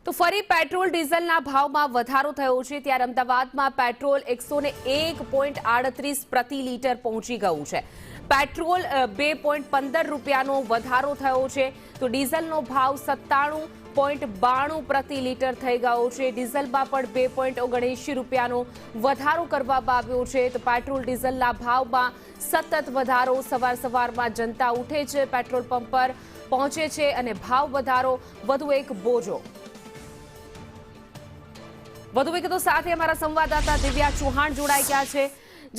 તો ફરી પેટ્રોલ ડીઝલના ભાવમાં વધારો થયો છે ત્યારે અમદાવાદમાં પેટ્રોલ 101.38 પ્રતિ લીટર પહોંચી ગયું છે। પેટ્રોલ 2.15 રૂપિયાનો વધારો થયો છે તો ડીઝલનો ભાવ 97.92 પ્રતિ લીટર થઈ ગયો છે। ડીઝલમાં પણ 2.79 રૂપિયાનો વધારો કરવામાં આવ્યો છે તો પેટ્રોલ ડીઝલના ભાવમાં સતત વધારો। સવારમાં જનતા ઉઠે છે, પેટ્રોલ પંપ પર પહોંચે છે અને ભાવ વધારો વધુ એક બોજો। વધુ વિગતો સાથે અમારા સંવાદદાતા દિવ્યા ચૌહાણ જોડાઈ ગયા છે।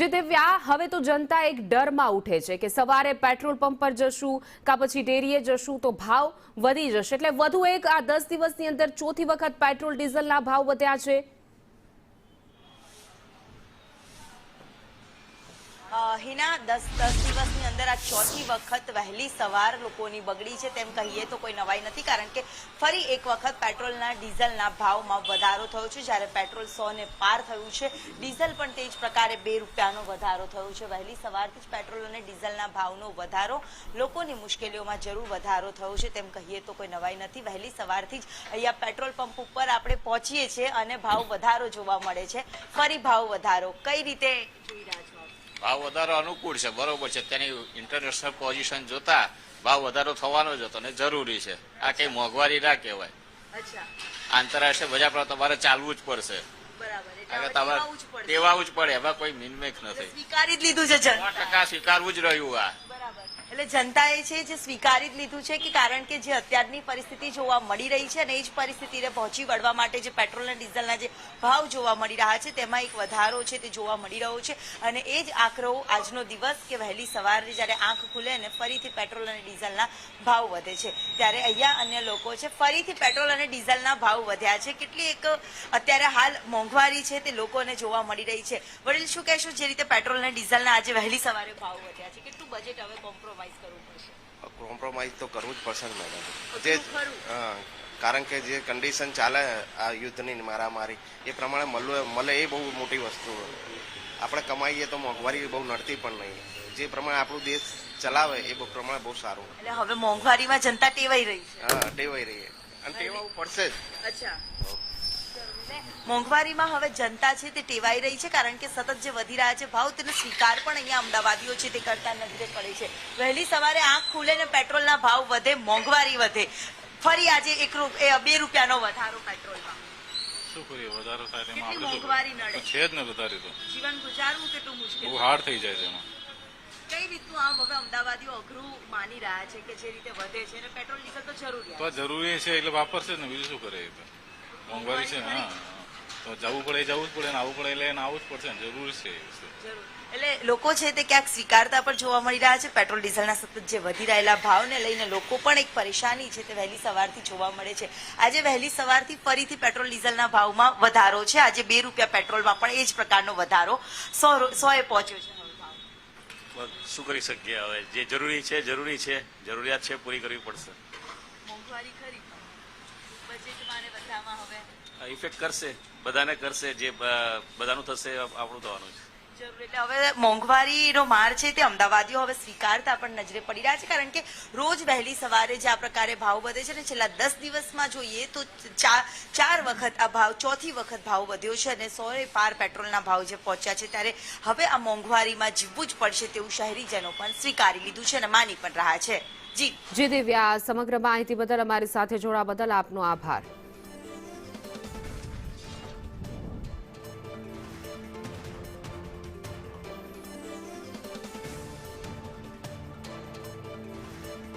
જે દિવ્યા, હવે તો જનતા એક ડરમાં ઉઠે છે કે સવારે પેટ્રોલ પંપ પર જશું કે પછી ડેરીએ જશું તો ભાવ વધી જશે, એટલે વધુ એક આ 10 દિવસની અંદર ચોથી વખત પેટ્રોલ ડીઝલના ભાવ વધ્યા છે। હિના 10 દિવસની અંદર આ ચોથી વખત વહેલી સવાર લોકોની બગડી છે તેમ કહીએ તો કોઈ નવાઈ નથી, કારણ કે ફરી એક વખત પેટ્રોલના ડીઝલના ભાવમાં વધારો થયો છે। જ્યારે પેટ્રોલ 100 ને પાર થયું છે, ડીઝલ પણ તે જ પ્રકારે 2 રૂપિયાનો વધારો થયો છે। વહેલી સવારથી જ પેટ્રોલ અને ડીઝલના ભાવનો વધારો, લોકોની મુશ્કેલીઓમાં જરૂર વધારો થયો છે તેમ કહીએ તો કોઈ નવાઈ નથી। વહેલી સવારથી જ અહીંયા પેટ્રોલ પંપ ઉપર આપણે પહોંચીએ છીએ અને ભાવ વધારો જોવા મળે છે। ફરી ભાવ વધારો કઈ રીતે જોઈ રહ્યા છો? ભાવ વધારો અનુકૂળ છે, બરોબર છે। તેની ઇન્ટરનેશનલ પોઝિશન જોતા ભાવ વધારો થવાનો જ હતો અને જરૂરી છે। આ કઈ મોંઘવારી ના કહેવાય। આંતરરાષ્ટ્રીય બજાર પર તમારે ચાલવું જ પડશે, ટેવાવું જ પડે, એમાં કોઈ મિનમેક નથી। સ્વીકારી જ લીધું છે, 100% સ્વીકારવું જ રહ્યું આ। એટલે જનતાએ છે જે સ્વીકારી જ લીધું છે કે કારણ કે જે અત્યારની પરિસ્થિતિ જોવા મળી રહી છે અને એ જ પરિસ્થિતિને પહોંચી વળવા માટે જે પેટ્રોલ અને ડીઝલના જે ભાવ જોવા મળી રહ્યા છે તેમાં એક વધારો છે તે જોવા મળી રહ્યો છે અને એ જ આખરો આજનો દિવસ કે વહેલી સવારે જ્યારે આંખ ખુલે અને ફરીથી પેટ્રોલ અને ડીઝલના ભાવ વધે છે ત્યારે અહીંયા અન્ય લોકો છે, ફરીથી પેટ્રોલ અને ડીઝલના ભાવ વધ્યા છે। કેટલી એક અત્યારે હાલ મોંઘવારી છે તે લોકોને જોવા મળી રહી છે। વડીલ, શું કહેશો, જે રીતે પેટ્રોલ અને ડીઝલના આજે વહેલી સવારે ભાવ વધ્યા છે, કેટલું બજેટ હવે કોમ્પ્રોમાઇઝ તો કરવું જ પડશે મેડમ, કારણ કે જે કન્ડિશન ચાલે આ યુદ્ધની મારામારી એ પ્રમાણે મળે એ બહુ મોટી વસ્તુ। આપણે કમાઈએ તો મોંઘવારી બહુ નડતી પણ નહીં, જે પ્રમાણે આપણું દેશ ચલાવે એ પ્રમાણે બહુ સારું। એટલે હવે મોંઘવારીમાં જનતા ટેવાઈ રહી છે? હા, ટેવાઈ રહી અને ટેવાવું પડશે જ। મોંઘવારીમાં હવે જનતા છે તે ટેવાઈ રહી છે કારણ કે સતત જે વધી રહ્યા છે ભાવ તેનો સ્વીકાર પણ અહીંયા અમદાવાદીઓ છે તે કરતા નજરે પડે છે। વહેલી સવારે આંખ ખુલે ને પેટ્રોલના ભાવ વધે, મોંઘવારી વધે, ફરી આજે 2 રૂપિયાનો વધારો પેટ્રોલમાં। શું કરીએ, વધારો થાય તેમાં મોંઘવારી નડે છે જ ને, વધારે તો જીવન ગુજારવું કેટલું મુશ્કેલ, બહુ હાર્ડ થઈ જાય છે એમાં। કઈ રીતનું આમ હવે અમદાવાદીઓ અઘરું માની રહ્યા છે કે જે રીતે વધે છે અને પેટ્રોલ ડીઝલ તો જરૂરી છે એટલે વાપરશે ને, બીજું શું કરે? મોંઘવારી છે, હા, તો જવું પડે જવું જ પડે ને, આવવું પડે એટલે આવવું જ પડશે ને, જરૂરી છે। એટલે લોકો છે તે ક્યાંક સ્વીકારતા પણ જોવા મળી રહ્યા છે। પેટ્રોલ ડીઝલના સતત જે વધી રહેલા ભાવને લઈને લોકો પણ એક પરેશાની છે તે વહેલી સવારથી જોવા મળે છે। આજે વહેલી સવારથી ફરીથી પેટ્રોલ ડીઝલના ભાવમાં વધારો છે। આજે 2 રૂપિયા પેટ્રોલમાં પણ એ જ પ્રકારનો વધારો 100 પહોંચ્યો છે। શું કરી શકીએ હવે? જે જરૂરી છે જરૂરિયાત છે, પૂરી કરવી પડશે। મોંઘવારી ખરી, બજેટમાં ને બધામાં હવે ઇફેક્ટ કરશે, બધાને કરશે, જે બધાનું થશે આપણું થવાનું છે। એટલે હવે મોંઘવારીનો માર છે તે અમદાવાદીઓ હવે સ્વીકારતા પણ નજરે પડી રહ્યા છે કારણ કે રોજ વહેલી સવારે જે આ પ્રકારે ભાવ વધે છે ને, છેલ્લા 10 દિવસમાં જોઈએ તો 4 વખત આ ભાવ, ચોથી વખત ભાવ વધ્યો છે અને 100 પાર પેટ્રોલના ભાવ જે પહોંચ્યા છે ત્યારે હવે આ મોંઘવારીમાં જીવવું જ પડશે તેવું શહેરીજનો પણ સ્વીકારી લીધું છે અને માની પણ રહ્યા છે। જી દિવ્યા, સમગ્ર માહિતી બદલ, અમારી સાથે જોડાવા બદલ આપનો આભાર।